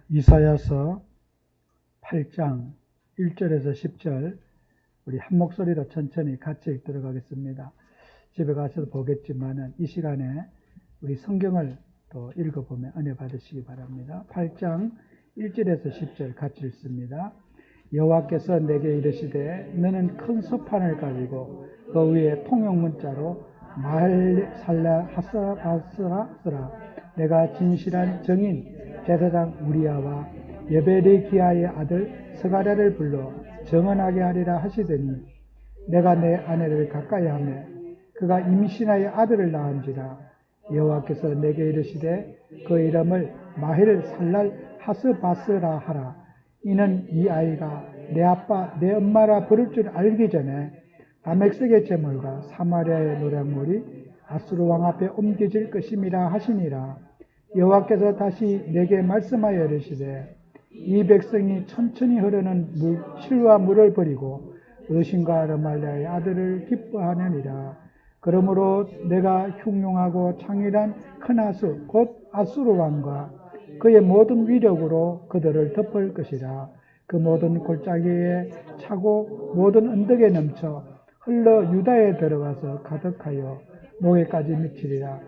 이사야서 8장 1절에서 10절 우리 한 목소리로 천천히 같이 읽도록 하겠습니다. 집에 가서도 보겠지만은 이 시간에 우리 성경을 또 읽어보면 은혜 받으시기 바랍니다. 8장 1절에서 10절 같이 읽습니다. 여호와께서 내게 이르시되 너는 큰 소판을 가지고 그 위에 통용문자로 마헬살라 하스라 쓰라. 내가 진실한 정인 제사장 우리야와 여베레기야의 아들 스가랴를 불러 정언하게 하리라 하시더니 내가 내 아내를 가까이 하며 그가 임신하여 아들을 낳은지라. 여호와께서 내게 이르시되 그 이름을 마헬 살랄 하스바스라 하라. 이는 이 아이가 내 아빠 내 엄마라 부를 줄 알기 전에 다메섹의 제물과 사마리아의 노략물이 아수르 왕 앞에 옮겨질 것임이라 하시니라. 여호와께서 다시 내게 말씀하여 이르시되 이 백성이 천천히 흐르는 실과 물을 버리고 의심과 르말랴의 아들을 기뻐하느니라. 그러므로 내가 흉용하고 창일한 큰 하수 곧 아수르 왕과 그의 모든 위력으로 그들을 덮을 것이라. 그 모든 골짜기에 차고 모든 언덕에 넘쳐 흘러 유다에 들어가서 가득하여 목에까지 미치리라.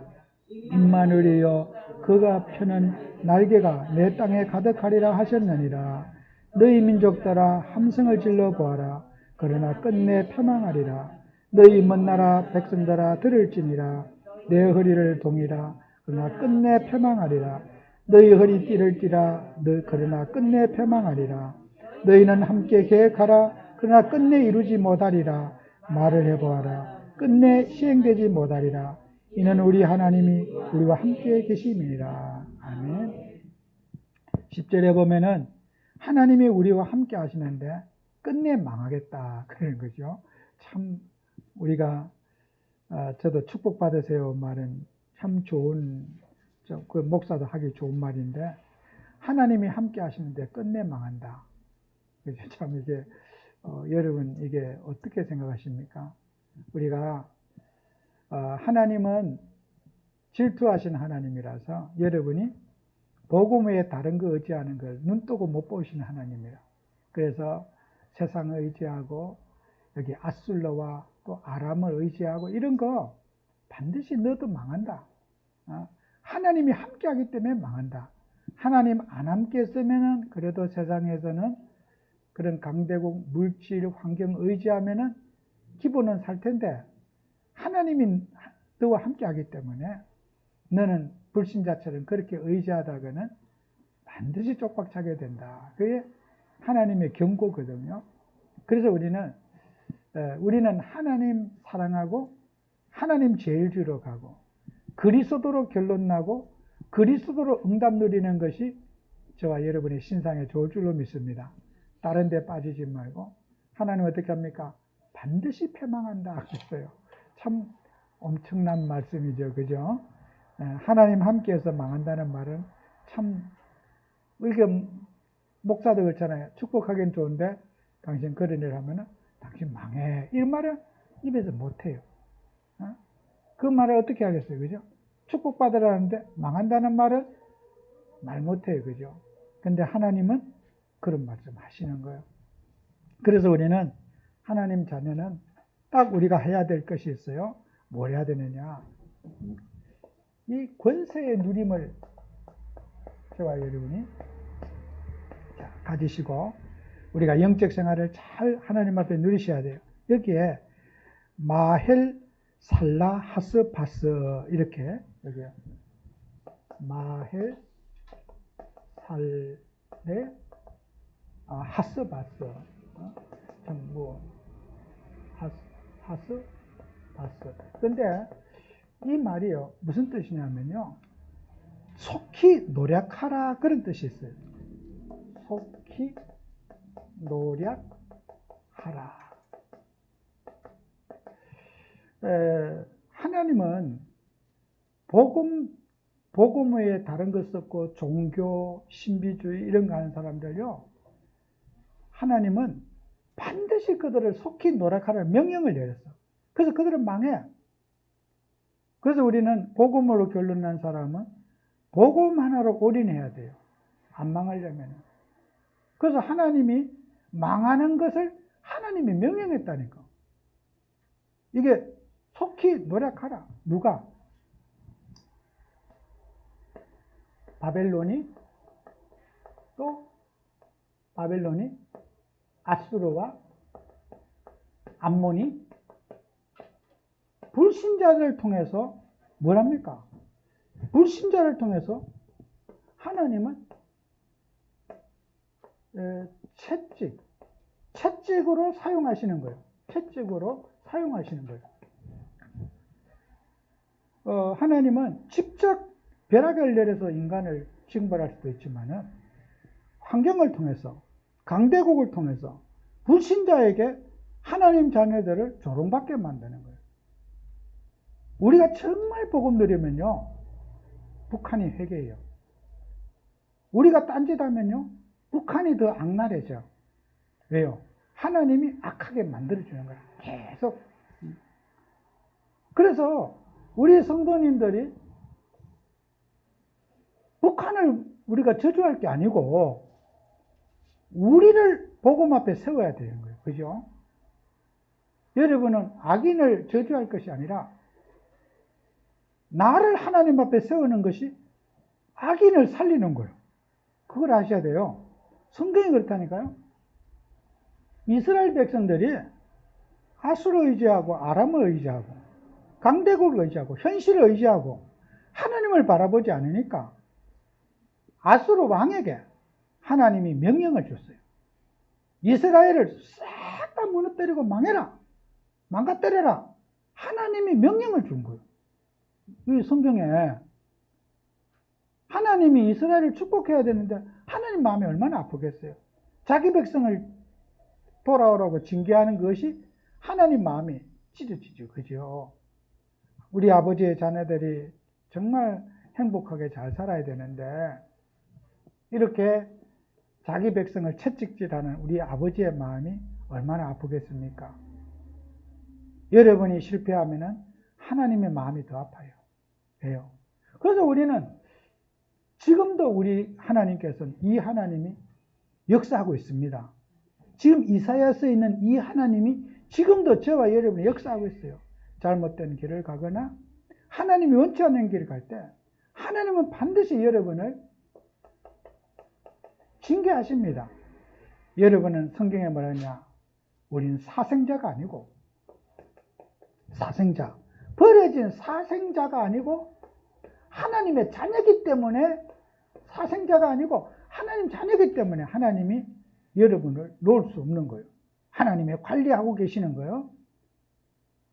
임마누엘이여 그가 펴는 날개가 내 땅에 가득하리라 하셨느니라. 너희 민족들아 함성을 질러 보아라. 그러나 끝내 패망하리라. 너희 먼 나라 백성들아 들을지니라. 내 허리를 동이라. 그러나 끝내 패망하리라. 너희 허리 띠를 띠라. 그러나 끝내 패망하리라. 너희는 함께 계획하라. 그러나 끝내 이루지 못하리라. 말을 해보아라. 끝내 시행되지 못하리라. 이는 우리 하나님이 우리와 함께 계심이니라. 아멘. 10절에 보면은 하나님이 우리와 함께 하시는데 끝내 망하겠다 그러는 거죠. 참 우리가 저도 축복받으세요 말은 참 좋은 그 목사도 하기 좋은 말인데 하나님이 함께 하시는데 끝내 망한다. 참 이게 여러분 이게 어떻게 생각하십니까? 우리가 하나님은 질투하신 하나님이라서 여러분이 복음 외에 다른 거 의지하는 걸 눈뜨고 못 보시는 하나님이라. 그래서 세상을 의지하고 여기 아술러와 또 아람을 의지하고 이런 거 반드시 너도 망한다. 하나님이 함께하기 때문에 망한다. 하나님 안 함께 했으면은 그래도 세상에서는 그런 강대국 물질 환경 의지하면은 기본은 살 텐데 하나님이 너와 함께 하기 때문에 너는 불신자처럼 그렇게 의지하다가는 반드시 쪽박차게 된다. 그게 하나님의 경고거든요. 그래서 우리는 하나님 사랑하고 하나님 제일주의로 가고 그리스도로 결론 나고 그리스도로 응답 누리는 것이 저와 여러분의 신상에 좋을 줄로 믿습니다. 다른 데 빠지지 말고 하나님 어떻게 합니까? 반드시 패망한다 그랬어요. 참 엄청난 말씀이죠. 그죠? 하나님 함께해서 망한다는 말은 참 우리가 목사도 그렇잖아요. 축복하기는 좋은데 당신 그런 일 하면은 당신 망해. 이런 말은 입에서 못해요. 그 말을 어떻게 하겠어요. 그죠? 축복받으라는데 망한다는 말은 말 못해요. 그죠? 근데 하나님은 그런 말씀 하시는 거예요. 그래서 우리는 하나님 자녀는 딱 우리가 해야 될 것이 있어요. 뭘 해야 되느냐. 이 권세의 누림을 저와 여러분이 가지시고 우리가 영적 생활을 잘 하나님 앞에 누리셔야 돼요. 여기에 마헬 살라 하스 바스 이렇게 여기 마헬 살레 하스 바스 뭐 하스 바스. 근데 이 말이요 무슨 뜻이냐면요 속히 노력하라 그런 뜻이 있어요. 속히 노력하라. 하나님은 복음 외에 다른 것 없고 종교, 신비주의 이런 거 하는 사람들요 하나님은 반드시 그들을 속히 노력하라는 명령을 내렸어. 그래서 그들은 망해. 그래서 우리는 복음으로 결론난 사람은 복음 하나로 올인해야 돼요. 안 망하려면. 그래서 하나님이 망하는 것을 하나님이 명령했다니까. 이게 속히 노력하라. 누가? 바벨론이 아수르와 암몬이 불신자를 통해서 뭐랍니까? 불신자를 통해서 하나님은 채찍으로 사용하시는 거예요. 채찍으로 사용하시는 거예요. 하나님은 직접 벼락을 내려서 인간을 징벌할 수도 있지만은 환경을 통해서, 강대국을 통해서 불신자에게 하나님 자녀들을 조롱받게 만드는 거예요. 우리가 정말 복음 누리면요, 북한이 회개해요. 우리가 딴짓하면요, 북한이 더 악랄해져. 왜요? 하나님이 악하게 만들어주는 거예요. 계속. 그래서 우리 성도님들이 북한을 우리가 저주할 게 아니고 우리를 복음 앞에 세워야 되는 거예요. 그죠? 여러분은 악인을 저주할 것이 아니라 나를 하나님 앞에 세우는 것이 악인을 살리는 거예요. 그걸 아셔야 돼요. 성경이 그렇다니까요. 이스라엘 백성들이 아수르 의지하고 아람을 의지하고 강대국을 의지하고 현실을 의지하고 하나님을 바라보지 않으니까 아수르 왕에게 하나님이 명령을 줬어요. 이스라엘을 싹 다 무너뜨리고 망해라. 망가뜨려라. 하나님이 명령을 준 거예요. 이 성경에 하나님이 이스라엘을 축복해야 되는데 하나님 마음이 얼마나 아프겠어요. 자기 백성을 돌아오라고 징계하는 것이 하나님 마음이 찢어지죠. 그죠? 우리 아버지의 자녀들이 정말 행복하게 잘 살아야 되는데 이렇게 자기 백성을 채찍질하는 우리 아버지의 마음이 얼마나 아프겠습니까? 여러분이 실패하면 하나님의 마음이 더 아파요. 왜요? 그래서 우리는 지금도 우리 하나님께서는 이 하나님이 역사하고 있습니다. 지금 이사야서에 있는 이 하나님이 지금도 저와 여러분이 역사하고 있어요. 잘못된 길을 가거나 하나님이 원치 않는 길을 갈 때 하나님은 반드시 여러분을 징계하십니다. 여러분은 성경에 뭐라냐? 우리는 사생자가 아니고 사생자, 버려진 사생자가 아니고 하나님의 자녀이기 때문에 사생자가 아니고 하나님 자녀이기 때문에 하나님이 여러분을 놓을 수 없는 거예요. 하나님이 관리하고 계시는 거예요.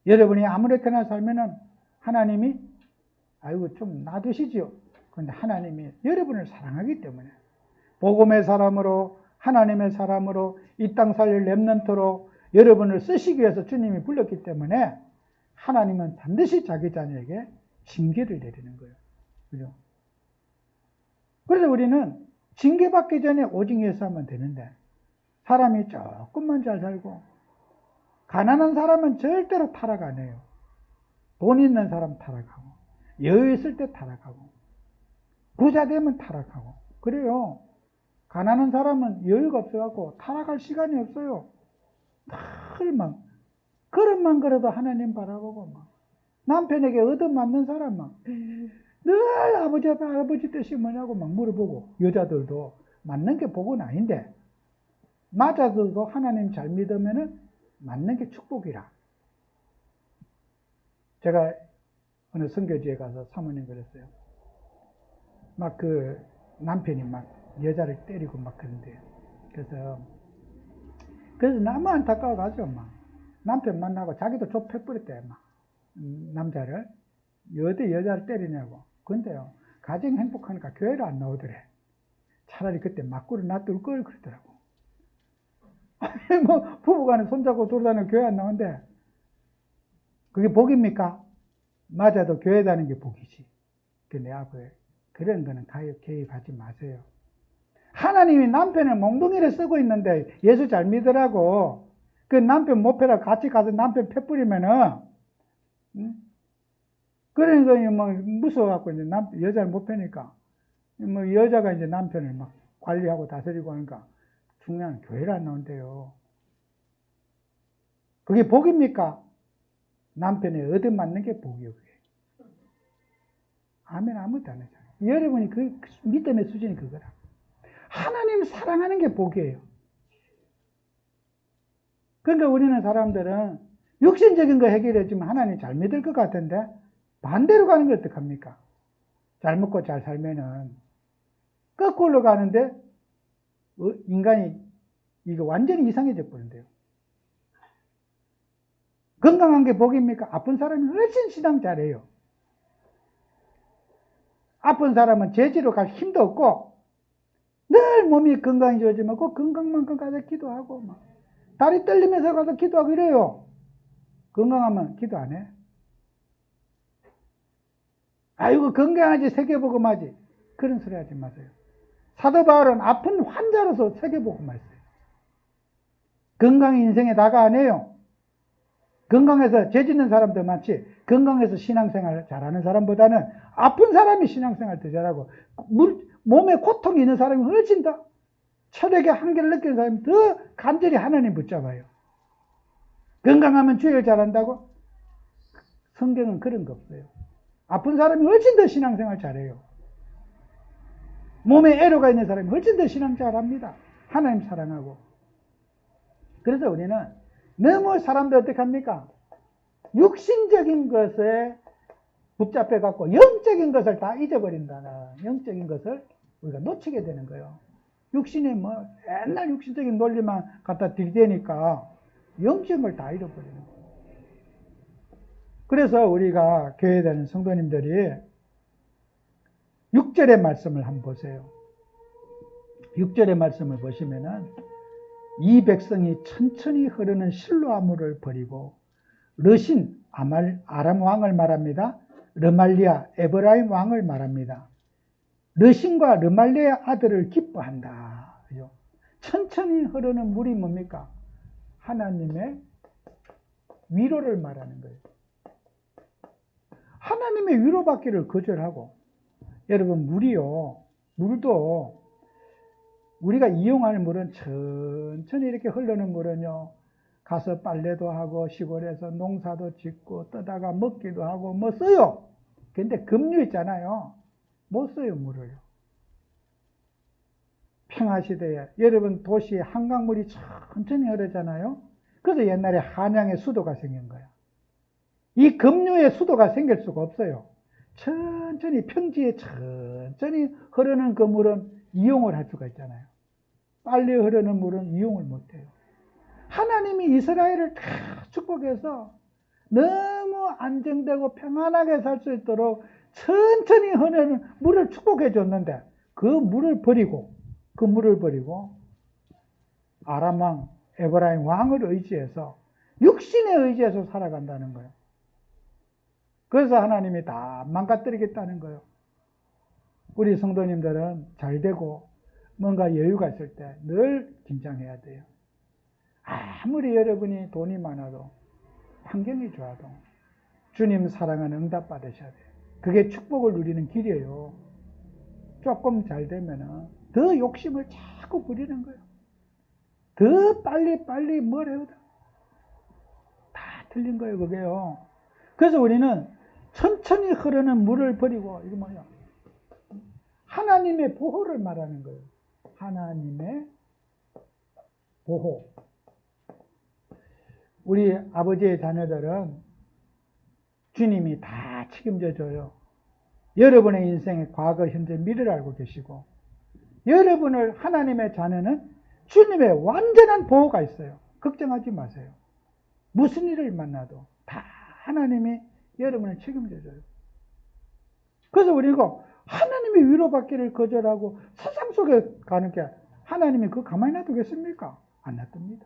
여러분이 아무렇게나 살면은 하나님이 아이고 좀 놔두시죠. 그런데 하나님이 여러분을 사랑하기 때문에 복음의 사람으로 하나님의 사람으로 이 땅 살릴 렘넌트로 여러분을 쓰시기 위해서 주님이 불렀기 때문에 하나님은 반드시 자기 자녀에게 징계를 내리는 거예요. 그죠? 그래서 우리는 징계받기 전에 오직 예수 하면 되는데 사람이 조금만 잘 살고 가난한 사람은 절대로 타락 안 해요. 돈 있는 사람 타락하고 여유 있을 때 타락하고 부자 되면 타락하고 그래요. 가난한 사람은 여유가 없어갖고 타락할 시간이 없어요. 늘 막 걸음만 걸어도 하나님 바라보고 막 남편에게 얻어맞는 사람 막 늘 아버지 뜻이 뭐냐고 막 물어보고 여자들도 맞는 게 복은 아닌데 맞아도 하나님 잘 믿으면은 맞는 게 축복이라. 제가 어느 선교지에 가서 사모님 그랬어요. 막 그 남편이 막 여자를 때리고 막 그런데요. 그래서 너무 안타까워 가지고 막 남편 만나고 자기도 좁혀버렸대 막 남자를 어디 여자를 때리냐고. 근데요 가정 행복하니까 교회를 안 나오더래. 차라리 그때 맞구를 놔둘 걸 그러더라고. 뭐 부부간에 손잡고 돌아다니는 교회 안 나오는데 그게 복입니까? 맞아도 교회 다니는 게 복이지. 근데 그런 거는 개입하지 마세요. 하나님이 남편을 몽둥이를 쓰고 있는데 예수 잘 믿으라고 그 남편 못 패라 같이 가서 남편 패뿌리면은 그러니까 뭐 무서워갖고 이제 여자를 못 패니까 뭐 여자가 이제 남편을 막 관리하고 다스리고 하니까 중요한 교회를 안 나온대요. 그게 복입니까? 남편에 얻어맞는 게 복이에요. 그게. 아멘 아무것도 안 하잖아요. 여러분이 그 믿음의 수준이 그거라. 하나님 사랑하는 게 복이에요. 그러니까 우리는 사람들은 육신적인 거 해결해주면 하나님 잘 믿을 것 같은데 반대로 가는 게 어떡합니까? 잘 먹고 잘 살면은 거꾸로 가는데 인간이 이거 완전히 이상해져 버린대요. 건강한 게 복입니까? 아픈 사람이 훨씬 신앙 잘해요. 아픈 사람은 재지로 갈 힘도 없고 늘 몸이 건강해지면 그 건강만큼 가서 기도하고 막 다리 떨리면서 가서 기도하고 이래요. 건강하면 기도 안 해. 아이고 건강하지 세계복음하지 그런 소리 하지 마세요. 사도 바울은 아픈 환자로서 세계복음 했어요. 건강이 인생의 다가 아니에요. 건강해서 죄 짓는 사람도 많지 건강해서 신앙생활 잘하는 사람보다는 아픈 사람이 신앙생활 더 잘하고 몸에 고통이 있는 사람이 훨씬 더 철학의 한계를 느끼는 사람이 더 간절히 하나님 붙잡아요. 건강하면 주일 잘한다고? 성경은 그런 거 없어요. 아픈 사람이 훨씬 더 신앙생활 잘해요. 몸에 애로가 있는 사람이 훨씬 더 신앙 잘합니다. 하나님 사랑하고. 그래서 우리는 너무 사람들 어떻게 합니까? 육신적인 것에 붙잡혀 갖고 영적인 것을 다 잊어버린다는 영적인 것을 우리가 놓치게 되는 거예요. 육신에 뭐 옛날 육신적인 논리만 갖다 들이대니까 영적인 걸 다 잃어버리는 거예요. 그래서 우리가 교회에 다니는 성도님들이 6절의 말씀을 한번 보세요. 6절의 말씀을 보시면은 이 백성이 천천히 흐르는 실로아 물을 버리고 르신 아람 왕을 말합니다. 르말리아 에브라임 왕을 말합니다. 르신과 르말리아의 아들을 기뻐한다. 천천히 흐르는 물이 뭡니까? 하나님의 위로를 말하는 거예요. 하나님의 위로받기를 거절하고 여러분 물도 우리가 이용할 물은 천천히 이렇게 흐르는 물은요 가서 빨래도 하고 시골에서 농사도 짓고 떠다가 먹기도 하고 뭐 써요. 근데 급류 있잖아요. 못 써요 물을. 평화시대에 여러분 도시에 한강물이 천천히 흐르잖아요. 그래서 옛날에 한양에 수도가 생긴 거야. 이 급류에 수도가 생길 수가 없어요. 천천히 평지에 천천히 흐르는 그 물은 이용을 할 수가 있잖아요. 빨리 흐르는 물은 이용을 못해요. 하나님이 이스라엘을 다 축복해서 너무 안정되고 평안하게 살 수 있도록 천천히 흐르는 물을 축복해 줬는데 그 물을 버리고 아람 왕 에브라임 왕을 의지해서 육신에 의지해서 살아간다는 거예요. 그래서 하나님이 다 망가뜨리겠다는 거예요. 우리 성도님들은 잘 되고 뭔가 여유가 있을 때 늘 긴장해야 돼요. 아무리 여러분이 돈이 많아도 환경이 좋아도 주님 사랑하는 응답 받으셔야 돼요. 그게 축복을 누리는 길이에요. 조금 잘 되면은 더 욕심을 자꾸 부리는 거예요. 더 빨리 뭘 해도 다 틀린 거예요, 그게요. 그래서 우리는 천천히 흐르는 물을 버리고 이거 뭐야? 하나님의 보호를 말하는 거예요. 하나님의 보호. 우리 아버지의 자녀들은 주님이 다 책임져 줘요. 여러분의 인생의 과거, 현재, 미래를 알고 계시고 여러분을 하나님의 자녀는 주님의 완전한 보호가 있어요. 걱정하지 마세요. 무슨 일을 만나도 다 하나님이 여러분을 책임져 줘요. 그래서 우리가 하나님의 위로받기를 거절하고 세상 속에 가는 게 하나님이 그거 가만히 놔두겠습니까? 안 놔둡니다.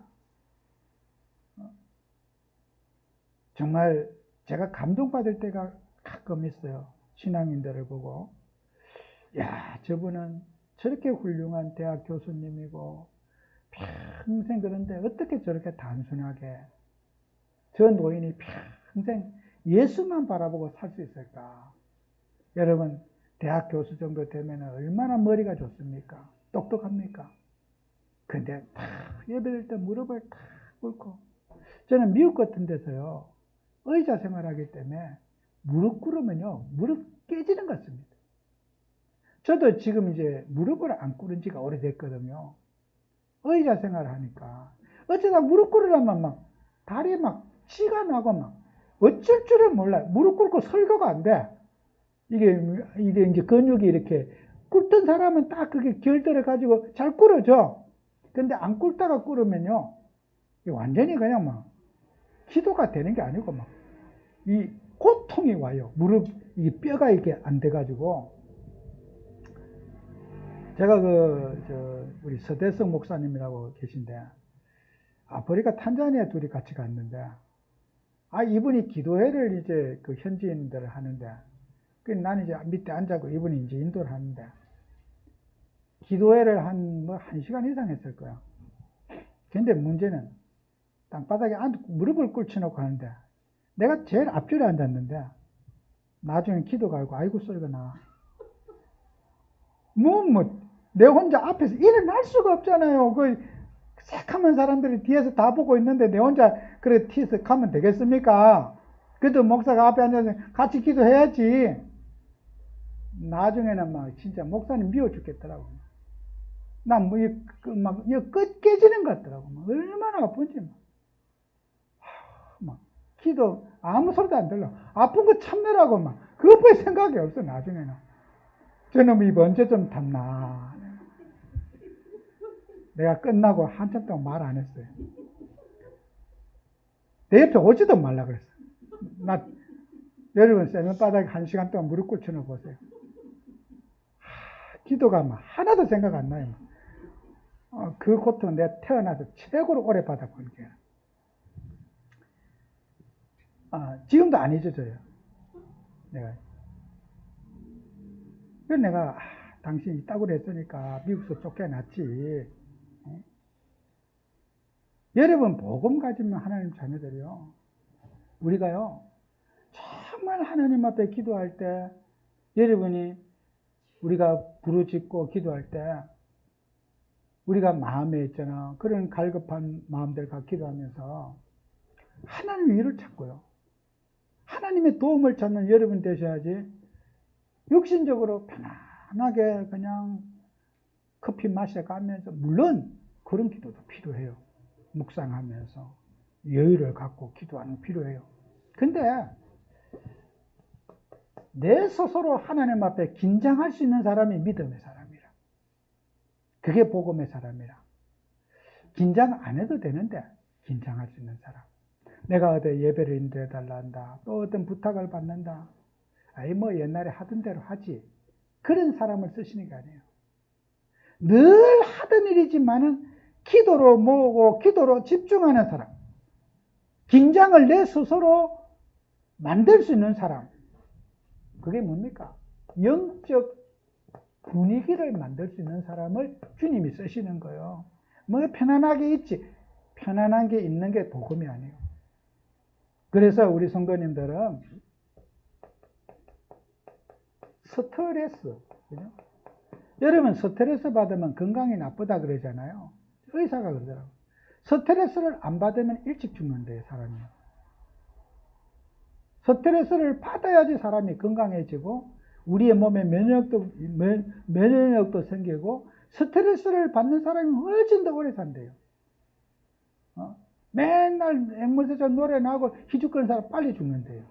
정말 제가 감동받을 때가 가끔 있어요. 신앙인들을 보고 야 저분은 저렇게 훌륭한 대학 교수님이고 평생 그런데 어떻게 저렇게 단순하게 저 노인이 평생 예수만 바라보고 살 수 있을까? 여러분 대학 교수 정도 되면 얼마나 머리가 좋습니까? 똑똑합니까? 근데 탁 예배드릴 때 무릎을 탁 꿇고, 저는 미국 같은 데서요, 의자 생활하기 때문에 무릎 꿇으면요, 무릎 깨지는 것 같습니다. 저도 지금 이제 무릎을 안 꿇은 지가 오래됐거든요. 의자 생활을 하니까. 어쩌다 무릎 꿇으려면 막, 다리에 막 치가 나고 막, 어쩔 줄을 몰라요. 무릎 꿇고 설교가 안 돼. 이게 이제 근육이 이렇게, 꿇던 사람은 딱 그게 결들어가지고 잘 꿇어져. 근데 안 꿇다가 꿇으면요, 완전히 그냥 막, 기도가 되는 게 아니고 막, 이 고통이 와요. 무릎, 이 뼈가 이렇게 안 돼가지고. 제가 우리 서대성 목사님이라고 계신데, 아프리카 탄자니아 둘이 같이 갔는데, 이분이 기도회를 이제 그 현지인들 하는데, 나는 이제 밑에 앉아고 이분이 이제 인도를 하는데, 기도회를 한 1시간 이상 했을 거야. 근데 문제는 땅바닥에 무릎을 꿇쳐놓고 하는데, 내가 제일 앞줄에 앉았는데, 나중에 기도가 알고, 아이고 소리가 나. 내 혼자 앞에서 일어날 수가 없잖아요. 새카만 사람들이 뒤에서 다 보고 있는데 내 혼자 그래 티에서 가면 되겠습니까? 그래도 목사가 앞에 앉아서 같이 기도해야지. 나중에는 막 진짜 목사님 미워 죽겠더라고. 끝 깨지는 것 같더라고. 얼마나 아픈지. 기도 아무 소리도 안 들려. 아픈 거 참느라고 그것뿐이 생각이 없어, 나중에는. 저놈이 언제쯤 탔나. 내가 끝나고 한참 동안 말 안 했어요. 내 옆에 오지도 말라 그랬어. 여러분, 세면바닥에 1시간 동안 무릎 꿇혀놓고 보세요. 기도가 하나도 생각 안 나요. 그 고통은 내가 태어나서 최고로 오래 받아본 게. 지금도 안 잊어져요. 내가 당신이 있다고 그랬으니까 미국에서 쫓겨났지. 여러분, 복음 가지면 하나님 자녀들이요, 우리가요, 정말 하나님 앞에 기도할 때, 여러분이 우리가 부르짖고 기도할 때, 우리가 마음에 있잖아, 그런 갈급한 마음들과 기도하면서 하나님의 위를 찾고요, 하나님의 도움을 찾는 여러분 되셔야지, 육신적으로 편안하게 그냥 커피 마셔가면서, 물론 그런 기도도 필요해요. 묵상하면서 여유를 갖고 기도하는 게 필요해요. 근데 내 스스로 하나님 앞에 긴장할 수 있는 사람이 믿음의 사람이라. 그게 복음의 사람이라. 긴장 안 해도 되는데 긴장할 수 있는 사람. 내가 어디 예배를 인도해 달라 한다, 또 어떤 부탁을 받는다, 옛날에 하던 대로 하지, 그런 사람을 쓰시는 게 아니에요. 늘 하던 일이지만은 기도로 모으고 기도로 집중하는 사람, 긴장을 내 스스로 만들 수 있는 사람, 그게 뭡니까? 영적 분위기를 만들 수 있는 사람을 주님이 쓰시는 거예요. 편안하게 있지, 편안한 게 있는 게 복음이 아니에요. 그래서 우리 성도님들은 스트레스, 그죠? 여러분, 스트레스 받으면 건강이 나쁘다 그러잖아요. 의사가 그러더라고요. 스트레스를 안 받으면 일찍 죽는데, 사람이. 스트레스를 받아야지 사람이 건강해지고, 우리의 몸에 면역력도 생기고, 스트레스를 받는 사람이 훨씬 더 오래 산대요. 맨날 앵무새처 노래 나고 희죽거리는 사람 빨리 죽는데요.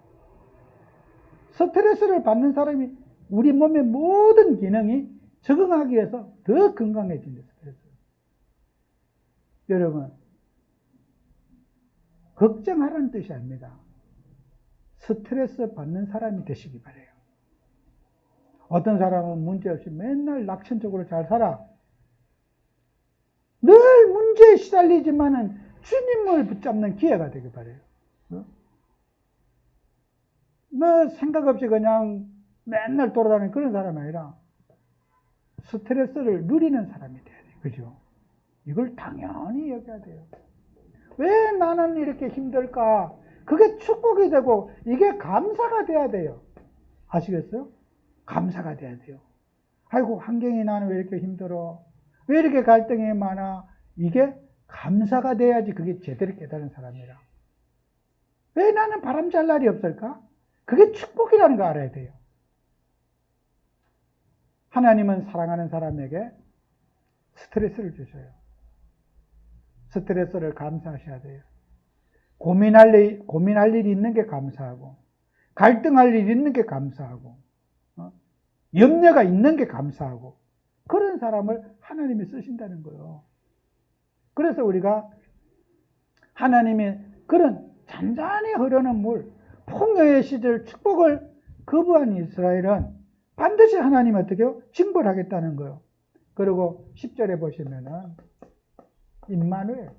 스트레스를 받는 사람이 우리 몸의 모든 기능이 적응하기 위해서 더 건강해진다. 여러분, 걱정하라는 뜻이 아닙니다. 스트레스 받는 사람이 되시기 바래요. 어떤 사람은 문제없이 맨날 낙천적으로 잘 살아. 늘 문제에 시달리지만은 주님을 붙잡는 기회가 되길 바래요. 생각 없이 그냥 맨날 돌아다니는 그런 사람이 아니라 스트레스를 누리는 사람이 돼야 돼요. 그죠? 이걸 당연히 여겨야 돼요. 왜 나는 이렇게 힘들까? 그게 축복이 되고 이게 감사가 돼야 돼요. 아시겠어요? 감사가 돼야 돼요. 아이고, 환경이 나는 왜 이렇게 힘들어? 왜 이렇게 갈등이 많아? 이게 감사가 돼야지 그게 제대로 깨달은 사람이라. 왜 나는 바람 잘 날이 없을까? 그게 축복이라는 거 알아야 돼요. 하나님은 사랑하는 사람에게 스트레스를 주셔요. 스트레스를 감사하셔야 돼요. 고민할 일이 있는 게 감사하고, 갈등할 일이 있는 게 감사하고, 염려가 있는 게 감사하고, 그런 사람을 하나님이 쓰신다는 거예요. 그래서 우리가 하나님의 그런 잔잔히 흐르는 물, 풍요의 시절 축복을 거부한 이스라엘은 반드시 하나님 어떻게 해요? 징벌하겠다는 거예요. 그리고 10절에 보시면은 임마누엘.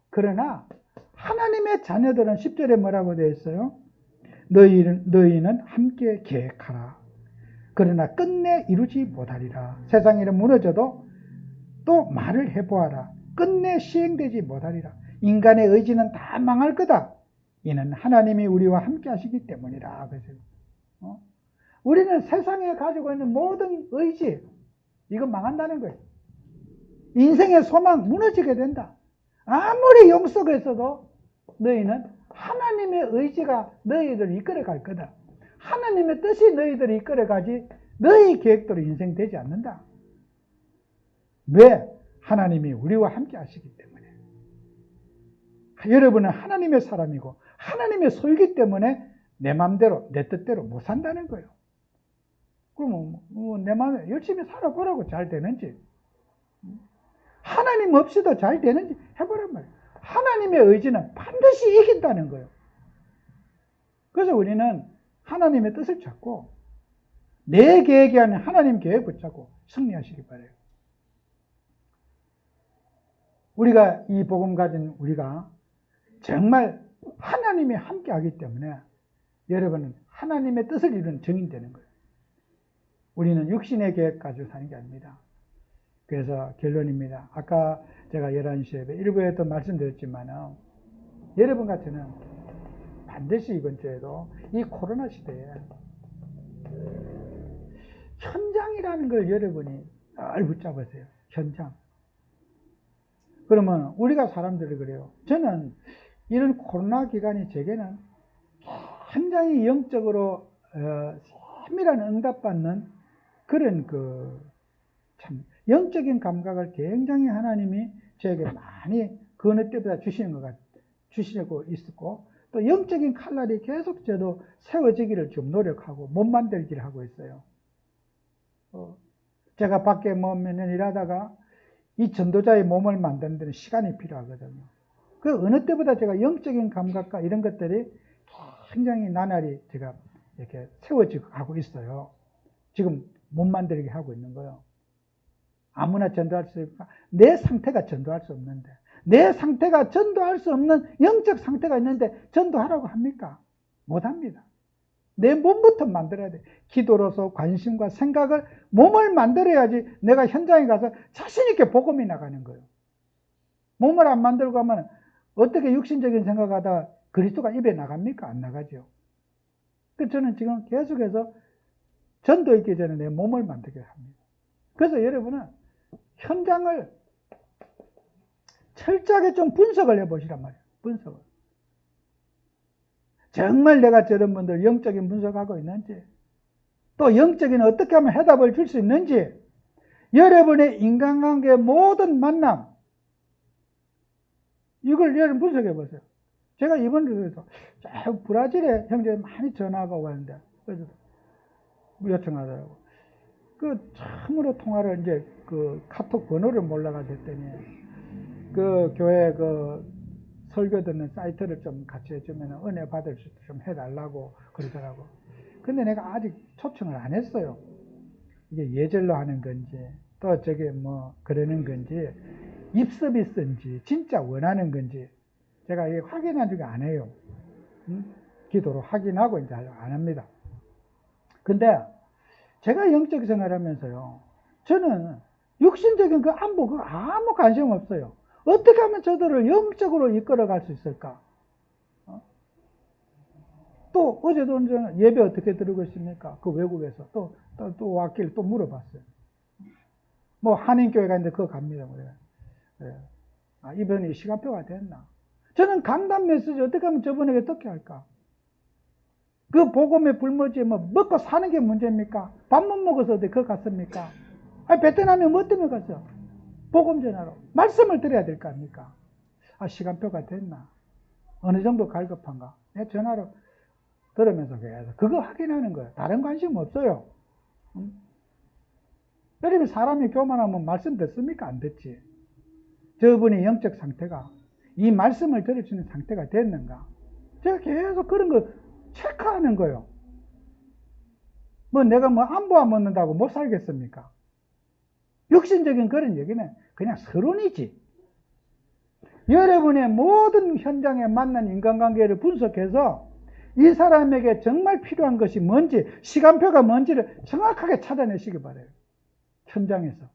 그러나 하나님의 자녀들은 10절에 뭐라고 되어 있어요? 너희는 함께 계획하라. 그러나 끝내 이루지 못하리라. 세상이 무너져도 또 말을 해보아라. 끝내 시행되지 못하리라. 인간의 의지는 다 망할 거다. 이는 하나님이 우리와 함께 하시기 때문이라. 그래서 우리는 세상에 가지고 있는 모든 의지, 이거 망한다는 거예요. 인생의 소망 무너지게 된다. 아무리 영속에 있어도 너희는 하나님의 의지가 너희들을 이끌어갈 거다. 하나님의 뜻이 너희들을 이끌어가지 너희 계획대로 인생 되지 않는다. 왜? 하나님이 우리와 함께 하시기 때문에. 여러분은 하나님의 사람이고 하나님의 소유기 때문에 내 마음대로 내 뜻대로 못 산다는 거예요. 그러면 내 마음에 열심히 살아보라고 잘 되는지, 하나님 없이도 잘 되는지 해보란 말이에요. 하나님의 의지는 반드시 이긴다는 거예요. 그래서 우리는 하나님의 뜻을 찾고 내 계획이 아닌 하나님 계획 붙잡고 승리하시기 바라요. 우리가 이 복음 가진 우리가 정말 하나님이 함께 하기 때문에 여러분은 하나님의 뜻을 이루는 증인 되는 거예요. 우리는 육신의 계획 가지고 사는 게 아닙니다. 그래서 결론입니다. 아까 제가 11시에 일부에도 말씀드렸지만 여러분 같으면 반드시 이번 주에도 이 코로나 시대에 현장이라는 걸 여러분이 잘 붙잡으세요. 현장. 그러면 우리가 사람들이 그래요. 저는 이런 코로나 기간이 제게는 굉장히 영적으로 세밀한 응답받는 그런 참 영적인 감각을 굉장히 하나님이 저에게 많이 그 어느 때보다 주시려고 있었고, 또 영적인 칼날이 계속 저도 세워지기를 좀 노력하고 못 만들기를 하고 있어요. 제가 밖에 몇년 일하다가 이 전도자의 몸을 만드는 데는 시간이 필요하거든요. 그 어느 때보다 제가 영적인 감각과 이런 것들이 굉장히 나날이 제가 이렇게 세워지고 가고 있어요. 지금 못 만들게 하고 있는 거예요. 아무나 전도할 수 있을까? 내 상태가 전도할 수 없는데, 내 상태가 전도할 수 없는 영적 상태가 있는데 전도하라고 합니까? 못합니다. 내 몸부터 만들어야 돼. 기도로서 관심과 생각을, 몸을 만들어야지 내가 현장에 가서 자신있게 복음이 나가는 거예요. 몸을 안 만들고 하면 어떻게 육신적인 생각하다 그리스도가 입에 나갑니까? 안 나가죠. 그래서 저는 지금 계속해서 전도 있기 전에 내 몸을 만들게 합니다. 그래서 여러분은 현장을 철저하게 좀 분석을 해보시란 말이에요. 분석을. 정말 내가 저런 분들 영적인 분석하고 있는지, 또 영적인 어떻게 하면 해답을 줄 수 있는지, 여러분의 인간관계 모든 만남, 이걸 여러분 분석해 보세요. 제가 이번 주에서 브라질에 형제 많이 전화가 왔는데, 그래서 요청하더라고. 처음으로 통화를 이제 카톡 번호를 몰라가지고 했더니, 교회 설교 듣는 사이트를 좀 같이 해주면 은혜 받을 수 좀 해달라고 그러더라고. 근데 내가 아직 초청을 안 했어요. 이게 예절로 하는 건지, 또 저게 그러는 건지, 입 서비스인지, 진짜 원하는 건지, 제가 이게 확인한 적이 안 해요. 기도로 확인하고 이제 안 합니다. 근데 제가 영적 생활 하면서요, 저는 육신적인 안보, 아무 관심 없어요. 어떻게 하면 저들을 영적으로 이끌어갈 수 있을까? 또 어제도 예배 어떻게 드리고 있습니까? 그 외국에서 또 왔길 또 물어봤어요. 뭐 한인교회가 있는데 그거 갑니다. 예. 아, 이번에 시간표가 됐나? 저는 강단 메시지 어떻게 하면 저번에 어떻게 할까? 그 복음의 불모지에 뭐 먹고 사는 게 문제입니까? 밥 못 먹어서 어디 그거 갔습니까? 아니, 베트남에 뭐 때문에 갔어? 복음 전하러. 말씀을 드려야 될 거 아닙니까? 아, 시간표가 됐나? 어느 정도 갈급한가? 내 전화로 들으면서 계속 그거 확인하는 거예요. 다른 관심 없어요. 여러분, 사람이 교만하면 말씀 듣습니까? 안 듣지? 저분의 영적 상태가 이 말씀을 들을 수 있는 상태가 됐는가? 제가 계속 그런 거 체크하는 거예요. 뭐 내가 뭐 안부 안 먹는다고 못 살겠습니까? 육신적인 그런 얘기는 그냥 서론이지. 여러분의 모든 현장에 만난 인간관계를 분석해서 이 사람에게 정말 필요한 것이 뭔지, 시간표가 뭔지를 정확하게 찾아내시기 바라요. 현장에서.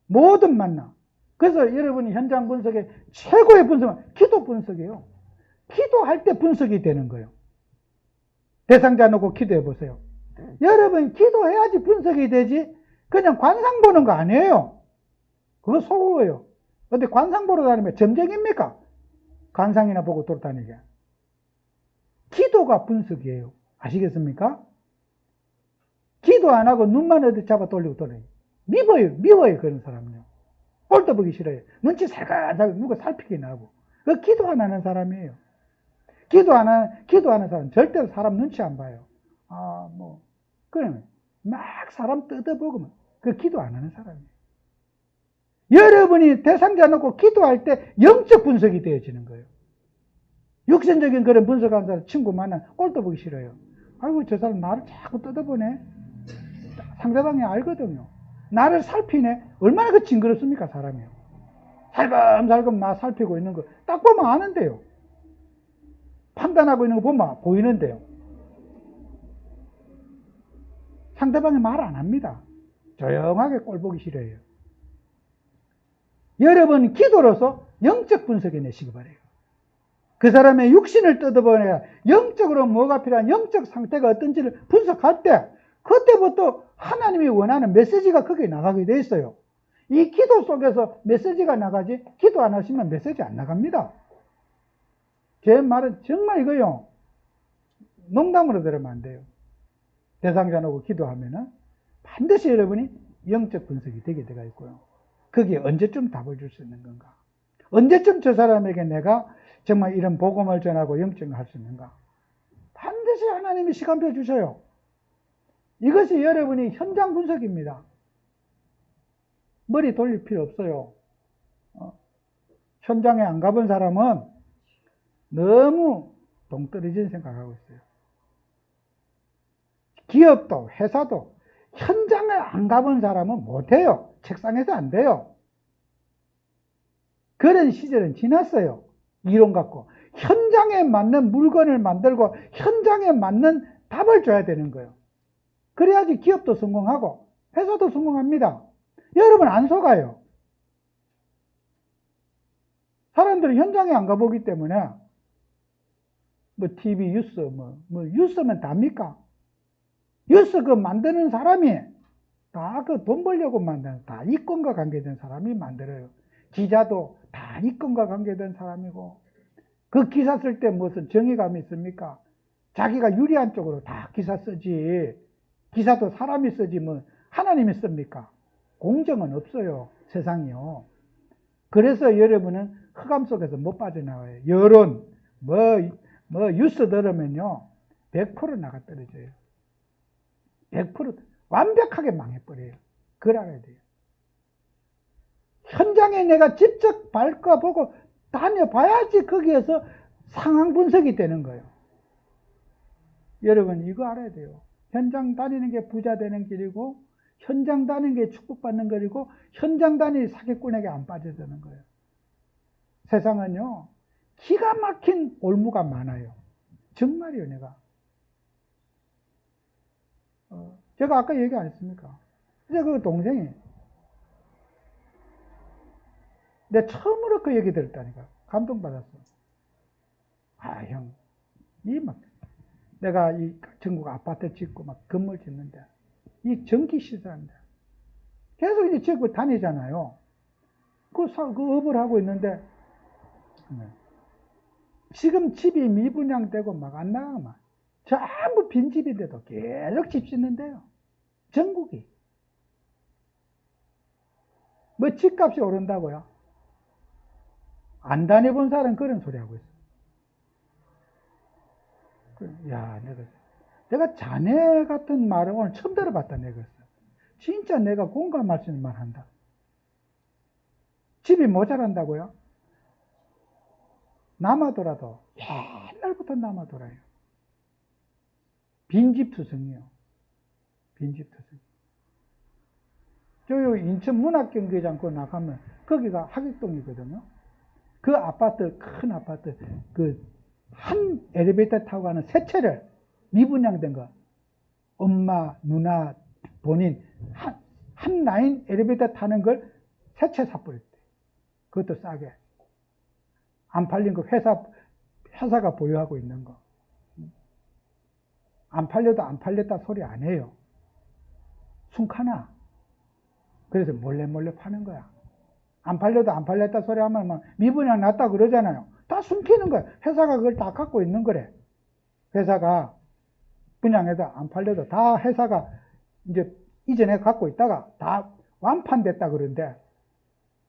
모든 만남. 그래서 여러분이 현장 분석의 최고의 분석은 기도 분석이에요. 기도할 때 분석이 되는 거예요. 대상자 놓고 기도해 보세요. 여러분 기도해야지 분석이 되지 그냥 관상 보는 거 아니에요. 그거 속어요. 근데 관상 보러 다니면 점쟁입니까? 관상이나 보고 돌아다니게. 기도가 분석이에요. 아시겠습니까? 기도 안 하고 눈만 어디 잡아 돌리고 돌아요. 미워요 그런 사람은요. 꼴도 보기 싫어요. 눈치 살살살 누가 살피게 나고. 그 기도 안 하는 사람이에요. 기도 안 하는 사람 절대로 사람 눈치 안 봐요. 아, 뭐 그러면 막 사람 뜯어보고 그 기도 안 하는 사람이에요. 여러분이 대상자 놓고 기도할 때 영적 분석이 되어지는 거예요. 육신적인 그런 분석하는 사람 친구 만나 꼴도 보기 싫어요. 아이고 저 사람 나를 자꾸 뜯어보네. 상대방이 알거든요. 나를 살피네. 얼마나 그 징그럽습니까 사람이요. 살금살금 나 살피고 있는 거 딱 보면 아는데요. 판단하고 있는 거 보면 보이는데요. 상대방이 말 안 합니다. 조용하게 꼴 보기 싫어요. 여러분 기도로서 영적 분석해 내시기 바래요. 그 사람의 육신을 뜯어보내야 영적으로 뭐가 필요한 영적 상태가 어떤지를 분석할 때 그때부터 하나님이 원하는 메시지가 거기에 나가게 돼 있어요. 이 기도 속에서 메시지가 나가지 기도 안 하시면 메시지 안 나갑니다. 제 말은 정말 이거요. 농담으로 들으면 안 돼요. 대상자 놓고 기도하면은 반드시 여러분이 영적 분석이 되게 되어 있고요. 거기에 언제쯤 답을 줄 수 있는 건가? 언제쯤 저 사람에게 내가 정말 이런 복음을 전하고 영적을 할 수 있는가? 반드시 하나님이 시간표 주셔요. 이것이 여러분이 현장 분석입니다. 머리 돌릴 필요 없어요. 현장에 안 가본 사람은 너무 동떨어진 생각하고 있어요. 기업도 회사도 현장을 안 가본 사람은 못해요. 책상에서 안 돼요. 그런 시절은 지났어요. 이론 갖고. 현장에 맞는 물건을 만들고 현장에 맞는 답을 줘야 되는 거예요. 그래야지 기업도 성공하고 회사도 성공합니다. 여러분 안 속아요. 사람들은 현장에 안 가보기 때문에 뭐 TV 뉴스 뉴스면 답니까? 뉴스 그 만드는 사람이 다 그 돈 벌려고 만드는 다 이권과 관계된 사람이 만들어요. 기자도 다 이권과 관계된 사람이고 그 기사 쓸 때 무슨 정의감이 있습니까? 자기가 유리한 쪽으로 다 기사 쓰지. 기사도 사람이 쓰지 뭐 하나님이 씁니까? 공정은 없어요. 세상이요. 그래서 여러분은 흑암 속에서 못 빠져나와요. 여론 뉴스 들으면요 100% 나가 떨어져요. 100% 완벽하게 망해버려요. 그걸 알아야 돼요. 현장에 내가 직접 밟아보고 다녀봐야지 거기에서 상황 분석이 되는 거예요. 여러분 이거 알아야 돼요. 현장 다니는 게 부자 되는 길이고 현장 다니는 게 축복받는 길이고 현장 다니는 사기꾼에게 안 빠져드는 거예요. 세상은요 기가 막힌 올무가 많아요. 정말이요. 내가 제가 아까 얘기 안 했습니까? 이제 그 동생이 내 처음으로 그 얘기 들었다니까. 감동받았어. 아, 형, 내가 이 전국 아파트 짓고 막 건물 짓는데, 이 전기 시설한다. 계속 이제 지역을 다니잖아요. 그 업을 하고 있는데, 지금 집이 미분양되고 막 안 나가고 막, 전부 빈집인데도 계속 집 짓는데요. 전국이. 뭐 집값이 오른다고요? 안 다녀본 사람은 그런 소리 하고 있어. 야, 내가 자네 같은 말을 오늘 처음 들어봤다, 내가. 진짜 내가 공감할 수 있는 말 한다. 집이 모자란다고요? 남아도라도 옛날부터 남아돌아요. 빈집 투성이요. 빈집 투성. 저 인천 문학경기장 그 나가면 거기가 하객동이거든요. 그 아파트, 큰 아파트, 한 엘리베이터 타고 가는 세 채를 미분양된 거. 엄마, 누나, 본인, 한 라인 엘리베이터 타는 걸 세 채 사버렸대. 그것도 싸게. 안 팔린 거 회사가 보유하고 있는 거. 안 팔려도 안 팔렸다 소리 안 해요. 숨카나. 그래서 몰래 파는 거야. 안 팔려도 안 팔렸다 소리 하면 막 미분양 났다 그러잖아요. 다 숨기는 거야. 회사가 그걸 다 갖고 있는 거래. 회사가 분양해서 안 팔려도 다 회사가 이제 이전에 갖고 있다가 다 완판됐다 그러는데,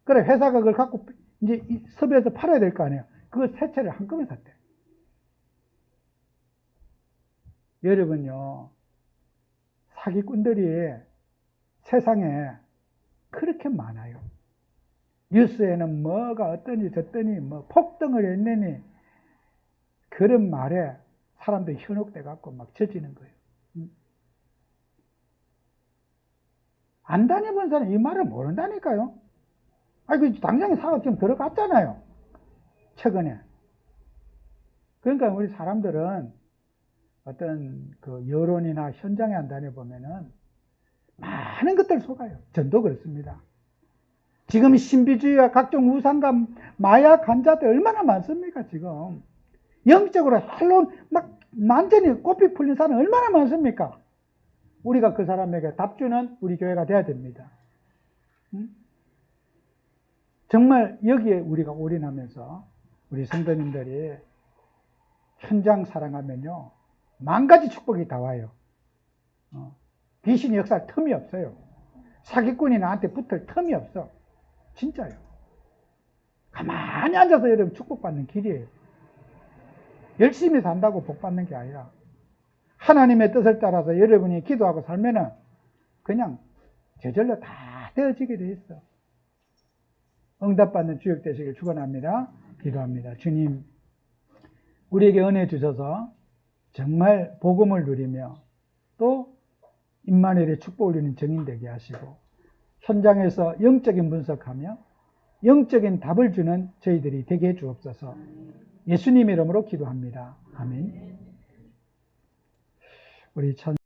그래 회사가 그걸 갖고 이제 섭외해서 팔아야 될 거 아니에요. 그걸 세 채를 한꺼번에 샀대. 여러분요, 사기꾼들이 세상에 그렇게 많아요. 뉴스에는 뭐가 어떠니 저떠니 뭐 폭등을 했느니 그런 말에 사람들이 현혹돼 갖고 막 젖지는 거예요. 안 다녀본 사람 이 말을 모른다니까요. 아니, 당장에 사고 지금 들어갔잖아요. 최근에. 그러니까 우리 사람들은 어떤 그 여론이나 현장에 안 다녀보면은 많은 것들 속아요. 전도 그렇습니다. 지금 신비주의와 각종 우상과 마약 환자들 얼마나 많습니까, 지금. 영적으로 막 완전히 꽃이 풀린 사람 얼마나 많습니까? 우리가 그 사람에게 답주는 우리 교회가 돼야 됩니다. 정말 여기에 우리가 올인하면서 우리 성도님들이 현장 사랑하면요, 만 가지 축복이 다 와요. 귀신이 역사할 틈이 없어요. 사기꾼이 나한테 붙을 틈이 없어. 진짜요. 가만히 앉아서 여러분 축복받는 길이에요. 열심히 산다고 복받는 게 아니라 하나님의 뜻을 따라서 여러분이 기도하고 살면은 그냥 저절로 다 되어지게 돼 있어. 응답받는 주역 되시길 축원합니다. 기도합니다. 주님, 우리에게 은혜 주셔서 정말 복음을 누리며 또 임마누엘의 축복을 누리는 증인 되게 하시고, 현장에서 영적인 분석하며 영적인 답을 주는 저희들이 되게 해 주옵소서. 예수님 이름으로 기도합니다. 아멘. 우리